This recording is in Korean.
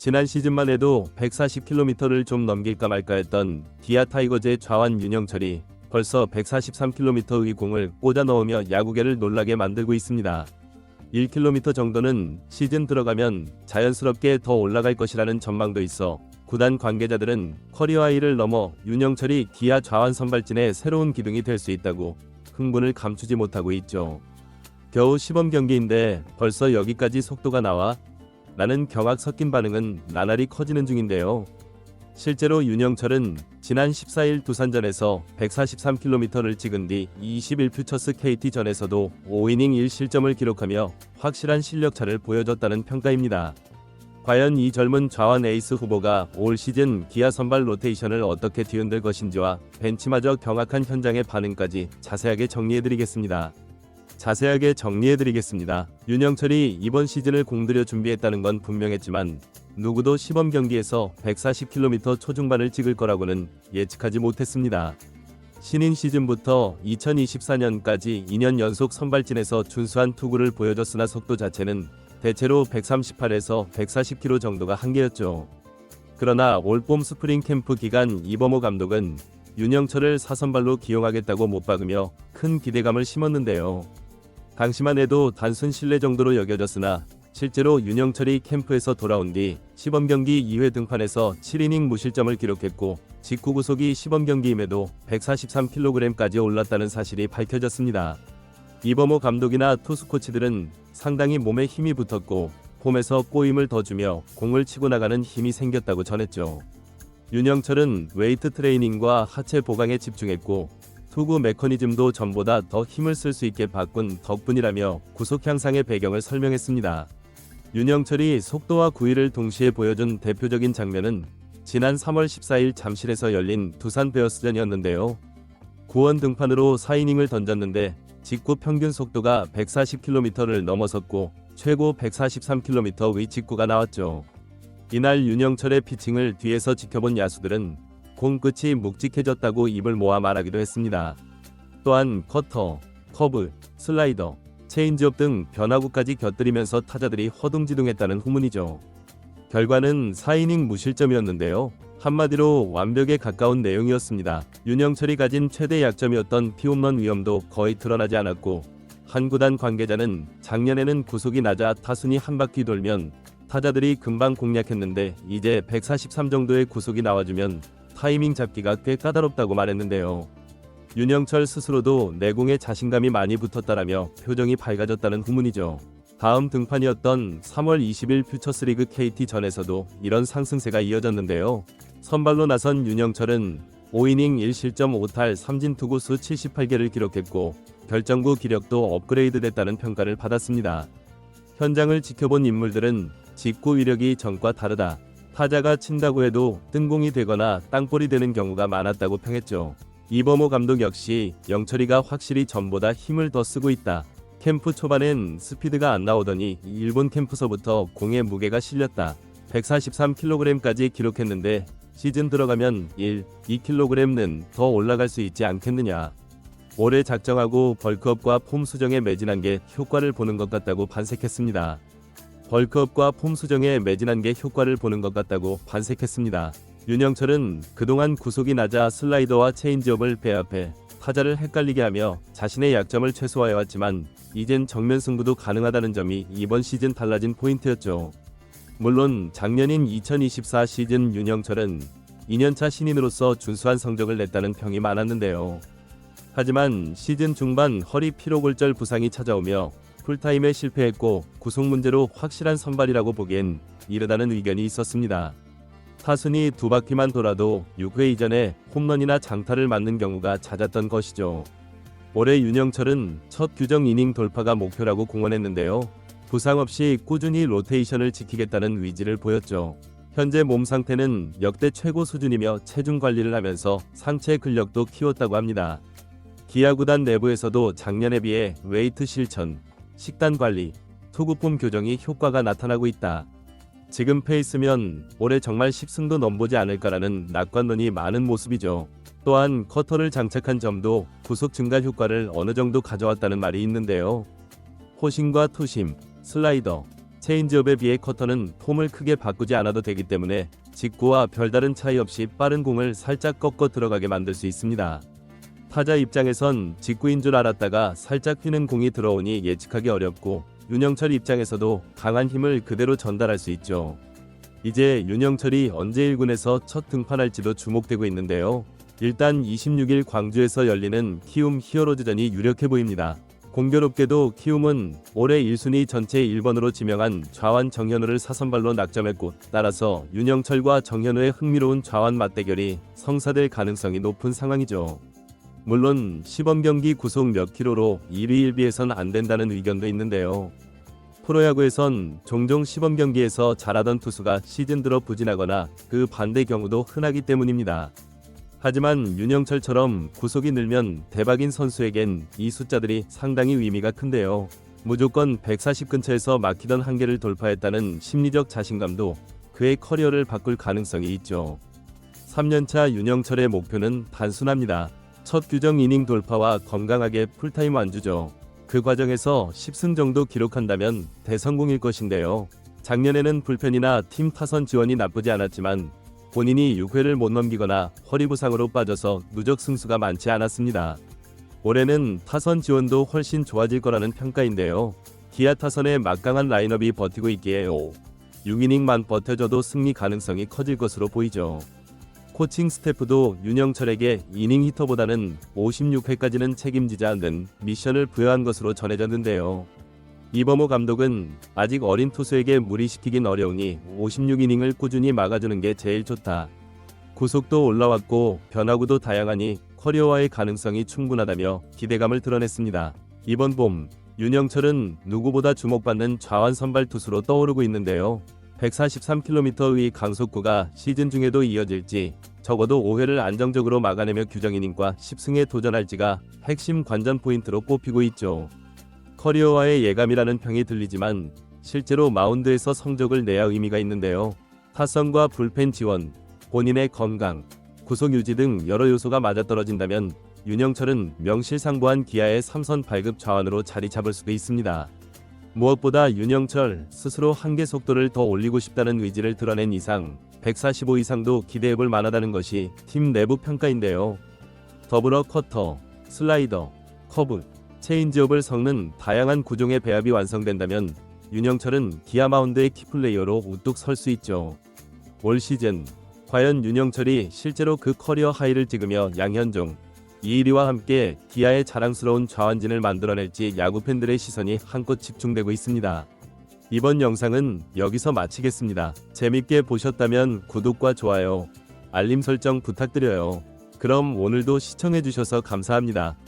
지난 시즌만 해도 140km를 좀 넘길까 말까 했던 기아 타이거즈의 좌완 윤영철이 벌써 143km의 공을 꽂아 넣으며 야구계를 놀라게 만들고 있습니다. 1km 정도는 시즌 들어가면 자연스럽게 더 올라갈 것이라는 전망도 있어 구단 관계자들은 커리어 하이를 넘어 윤영철이 기아 좌완 선발진의 새로운 기둥이 될 수 있다고 흥분을 감추지 못하고 있죠. 겨우 시범 경기인데 벌써 여기까지 속도가 나와? 라는 경악 섞인 반응은 나날이 커지는 중인데요. 실제로 윤영철은 지난 14일 두산전에서 143km를 찍은 뒤 21퓨처스 KT전에서도 5이닝 1실점을 기록하며 확실한 실력차를 보여줬다는 평가입니다. 과연 이 젊은 좌완 에이스 후보가 올 시즌 기아 선발 로테이션을 어떻게 뒤흔들 것인지와 벤치마저 경악한 현장의 반응까지 자세하게 정리해드리겠습니다. 윤영철이 이번 시즌을 공들여 준비했다는 건 분명했지만 누구도 시범 경기에서 140km 초중반을 찍을 거라고는 예측하지 못했습니다. 신인 시즌부터 2024년까지 2년 연속 선발진에서 준수한 투구를 보여줬으나 속도 자체는 대체로 138에서 140km 정도가 한계였죠. 그러나 올봄 스프링 캠프 기간 이범호 감독은 윤영철을 사선발로 기용하겠다고 못 박으며 큰 기대감을 심었는데요. 당시만 해도 단순 신뢰 정도로 여겨졌으나 실제로 윤영철이 캠프에서 돌아온 뒤 시범 경기 2회 등판에서 7이닝 무실점을 기록했고 직구 구속이 시범 경기임에도 143kg까지 올랐다는 사실이 밝혀졌습니다. 이범호 감독이나 투수 코치들은 상당히 몸에 힘이 붙었고 폼에서 꼬임을 더 주며 공을 치고 나가는 힘이 생겼다고 전했죠. 윤영철은 웨이트 트레이닝과 하체 보강에 집중했고 투구 메커니즘도 전보다 더 힘을 쓸 수 있게 바꾼 덕분이라며 구속 향상의 배경을 설명했습니다. 윤영철이 속도와 구위를 동시에 보여준 대표적인 장면은 지난 3월 14일 잠실에서 열린 두산 베어스전이었는데요. 9원 등판으로 4이닝을 던졌는데 직구 평균 속도가 140km를 넘어섰고 최고 143km의 직구가 나왔죠. 이날 윤영철의 피칭을 뒤에서 지켜본 야수들은 공 끝이 묵직해졌다고 입을 모아 말하기도 했습니다. 또한 커터, 커브, 슬라이더, 체인지업 등 변화구까지 곁들이면서 타자들이 허둥지둥했다는 후문이죠. 결과는 4이닝 무실점이었는데요. 한마디로 완벽에 가까운 내용이었습니다. 윤영철이 가진 최대 약점이었던 피홈런 위험도 거의 드러나지 않았고 한 구단 관계자는 작년에는 구속이 낮아 타순이 한 바퀴 돌면 타자들이 금방 공략했는데 이제 143 정도의 구속이 나와주면 타이밍 잡기가 꽤 까다롭다고 말했는데요. 윤영철 스스로도 내공에 자신감이 많이 붙었다라며 표정이 밝아졌다는 후문이죠. 다음 등판이었던 3월 20일 퓨처스리그 KT전에서도 이런 상승세가 이어졌는데요. 선발로 나선 윤영철은 5이닝 1실점 5탈 3진 투구수 78개를 기록했고 결정구 기력도 업그레이드됐다는 평가를 받았습니다. 현장을 지켜본 인물들은 직구 위력이 전과 다르다. 타자가 친다고 해도 뜬공이 되거나 땅볼이 되는 경우가 많았다고 평했죠. 이범호 감독 역시 영철이가 확실히 전보다 힘을 더 쓰고 있다. 캠프 초반엔 스피드가 안 나오더니 일본 캠프서부터 공의 무게가 실렸다. 143kg까지 기록했는데 시즌 들어가면 2kg는 더 올라갈 수 있지 않겠느냐. 올해 작정하고 벌크업과 폼 수정에 매진한 게 효과를 보는 것 같다고 반색했습니다. 윤영철은 그동안 구속이 낮아 슬라이더와 체인지업을 배합해 타자를 헷갈리게 하며 자신의 약점을 최소화해왔지만 이젠 정면 승부도 가능하다는 점이 이번 시즌 달라진 포인트였죠. 물론 작년인 2024 시즌 윤영철은 2년차 신인으로서 준수한 성적을 냈다는 평이 많았는데요. 하지만 시즌 중반 허리 피로골절 부상이 찾아오며 풀타임에 실패했고 구속 문제로 확실한 선발이라고 보기엔 이르다는 의견이 있었습니다. 타순이 두 바퀴만 돌아도 6회 이전에 홈런이나 장타를 맞는 경우가 잦았던 것이죠. 올해 윤영철은 첫 규정 이닝 돌파가 목표라고 공언했는데요. 부상 없이 꾸준히 로테이션을 지키겠다는 의지를 보였죠. 현재 몸 상태는 역대 최고 수준이며 체중 관리를 하면서 상체 근력도 키웠다고 합니다. 기아 구단 내부에서도 작년에 비해 웨이트 실천, 식단 관리, 투구폼 교정이 효과가 나타나고 있다. 지금 페이스면 올해 정말 10승도 넘보지 않을까라는 낙관론이 많은 모습이죠. 또한 커터를 장착한 점도 구속 증가 효과를 어느 정도 가져왔다는 말이 있는데요. 호심과 투심, 슬라이더, 체인지업에 비해 커터는 폼을 크게 바꾸지 않아도 되기 때문에 직구와 별다른 차이 없이 빠른 공을 살짝 꺾어 들어가게 만들 수 있습니다. 타자 입장에선 직구인 줄 알았다가 살짝 휘는 공이 들어오니 예측하기 어렵고, 윤영철 입장에서도 강한 힘을 그대로 전달할 수 있죠. 이제 윤영철이 언제 1군에서 첫 등판할지도 주목되고 있는데요. 일단 26일 광주에서 열리는 키움 히어로즈전이 유력해 보입니다. 공교롭게도 키움은 올해 1순위 전체 1번으로 지명한 좌완 정현우를 사선발로 낙점했고, 따라서 윤영철과 정현우의 흥미로운 좌완 맞대결이 성사될 가능성이 높은 상황이죠. 물론 시범 경기 구속 몇 킬로로 1위 1비에선 안 된다는 의견도 있는데요. 프로야구에선 종종 시범 경기에서 잘하던 투수가 시즌 들어 부진하거나 그 반대 경우도 흔하기 때문입니다. 하지만 윤영철처럼 구속이 늘면 대박인 선수에겐 이 숫자들이 상당히 의미가 큰데요. 무조건 140 근처에서 막히던 한계를 돌파했다는 심리적 자신감도 그의 커리어를 바꿀 가능성이 있죠. 3년차 윤영철의 목표는 단순합니다. 첫 규정 이닝 돌파와 건강하게 풀타임 완주죠. 그 과정에서 10승 정도 기록한다면 대성공일 것인데요. 작년에는 불펜이나 팀 타선 지원이 나쁘지 않았지만 본인이 6회를 못 넘기거나 허리 부상으로 빠져서 누적 승수가 많지 않았습니다. 올해는 타선 지원도 훨씬 좋아질 거라는 평가인데요. 기아 타선의 막강한 라인업이 버티고 있기에 6이닝만 버텨줘도 승리 가능성이 커질 것으로 보이죠. 코칭 스태프도 윤영철에게 이닝 히터보다는 56회까지는 책임지자는 미션을 부여한 것으로 전해졌는데요. 이범호 감독은 아직 어린 투수에게 무리시키긴 어려우니 56이닝을 꾸준히 막아주는 게 제일 좋다. 구속도 올라왔고 변화구도 다양하니 커리어와의 가능성이 충분하다며 기대감을 드러냈습니다. 이번 봄 윤영철은 누구보다 주목받는 좌완 선발 투수로 떠오르고 있는데요. 143km의 강속구가 시즌 중에도 이어질지, 적어도 5회를 안정적으로 막아내며 규정 이닝과 10승에 도전할지가 핵심 관전 포인트로 꼽히고 있죠. 커리어와의 예감이라는 평이 들리지만 실제로 마운드에서 성적을 내야 의미가 있는데요. 타선과 불펜 지원, 본인의 건강, 구속 유지 등 여러 요소가 맞아떨어진다면 윤영철은 명실상부한 기아의 3선 발급 좌완으로 자리 잡을 수도 있습니다. 무엇보다 윤영철 스스로 한계 속도를 더 올리고 싶다는 의지를 드러낸 이상 145 이상도 기대해볼 만하다는 것이 팀 내부 평가인데요. 더불어 커터, 슬라이더, 커브, 체인지업을 섞는 다양한 구종의 배합이 완성된다면 윤영철은 기아 마운드의 키플레이어로 우뚝 설 수 있죠. 올 시즌 과연 윤영철이 실제로 그 커리어 하이를 찍으며 양현종, 이일이와 함께 기아의 자랑스러운 좌완진을 만들어낼지 야구 팬들의 시선이 한껏 집중되고 있습니다. 이번 영상은 여기서 마치겠습니다. 재밌게 보셨다면 구독과 좋아요, 알림 설정 부탁드려요. 그럼 오늘도 시청해주셔서 감사합니다.